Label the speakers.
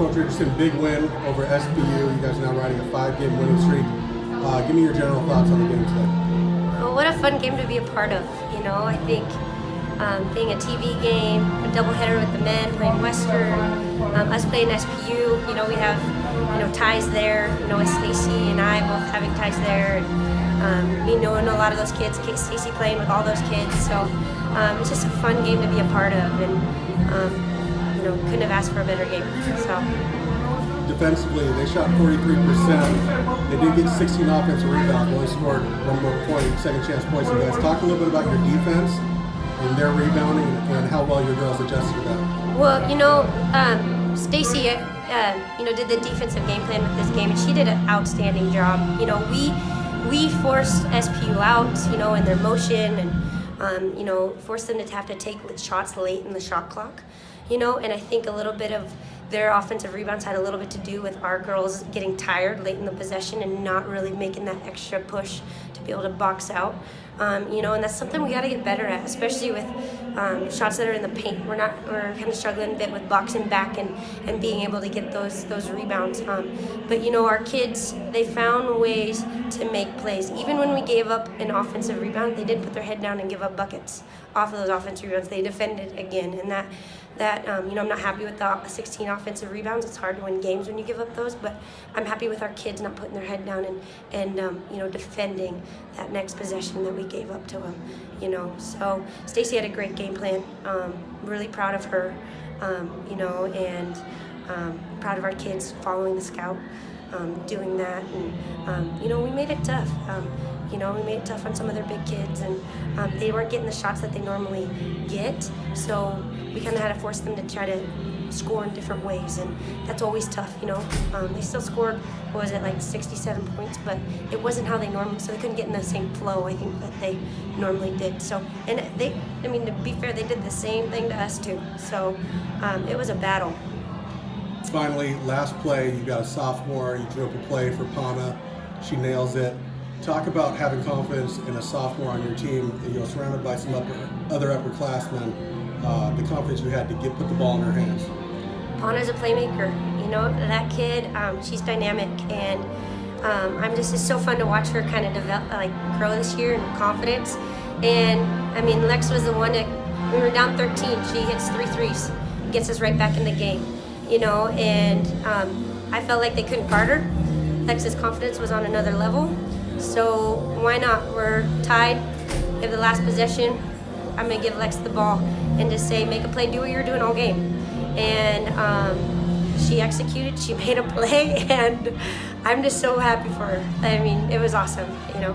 Speaker 1: Coach Richardson, big win over SPU. You guys are now riding a 5-game winning streak. Give me your general thoughts on the game today.
Speaker 2: Well, what a fun game to be a part of. You know, I think being a TV game, a doubleheader with the men, playing Western, us playing SPU, you know, we have, you know, ties there, you know, with Stacy and I both having ties there, and me knowing a lot of those kids, Stacy playing with all those kids, so it's just a fun game to be a part of, and you know, couldn't have asked for a better game. So.
Speaker 1: Defensively, they shot 43%. They did get 16 offensive rebounds, only scored one more point, second chance points. You guys talk a little bit about your defense and their rebounding and how well your girls adjusted to that.
Speaker 2: Well, you know, Stacy, you know, did the defensive game plan with this game, and she did an outstanding job. You know, we forced SPU out, you know, in their motion, and you know, forced them to have to take shots late in the shot clock. You know, and I think a little bit of their offensive rebounds had a little bit to do with our girls getting tired late in the possession and not really making that extra push to be able to box out. You know, and that's something we got to get better at, especially with shots that are in the paint. We're kind of struggling a bit with boxing back and being able to get those rebounds. But you know, our kids, they found ways to make plays. Even when we gave up an offensive rebound, they didn't put their head down and give up buckets off of those offensive rebounds. They defended again, and that you know, I'm not happy with the 16 offensive rebounds. It's hard to win games when you give up those, but I'm happy with our kids not putting their head down and you know, defending that next possession that we gave up to them. You know, so Stacy had a great game plan. Really proud of her. You know, and proud of our kids following the scout, doing that, and you know, we made it tough. You know, we made it tough on some of their big kids, and they weren't getting the shots that they normally get, so we kind of had to force them to try to score in different ways, and that's always tough, you know. They still scored, what was it, like 67 points, but it wasn't how they normally, so they couldn't get in the same flow, I think, that they normally did. So, and they, I mean, to be fair, they did the same thing to us too, so it was a battle.
Speaker 1: Finally, last play, you got a sophomore, you drew up a play for Pana, she nails it. Talk about having confidence in a sophomore on your team, you know, surrounded by some other upperclassmen, the confidence you had to put the ball in her hands.
Speaker 2: Pana's a playmaker, you know, that kid, she's dynamic, and it's so fun to watch her kind of develop, like grow this year in confidence. And I mean, Lex was the one that, we were down 13, she hits 3 threes, gets us right back in the game, you know, and I felt like they couldn't guard her. Lex's confidence was on another level. So why not? We're tied. We have the last possession. I'm going to give Lex the ball and just say, make a play, do what you're doing all game. And she executed. She made a play, and I'm just so happy for her. I mean, it was awesome, you know.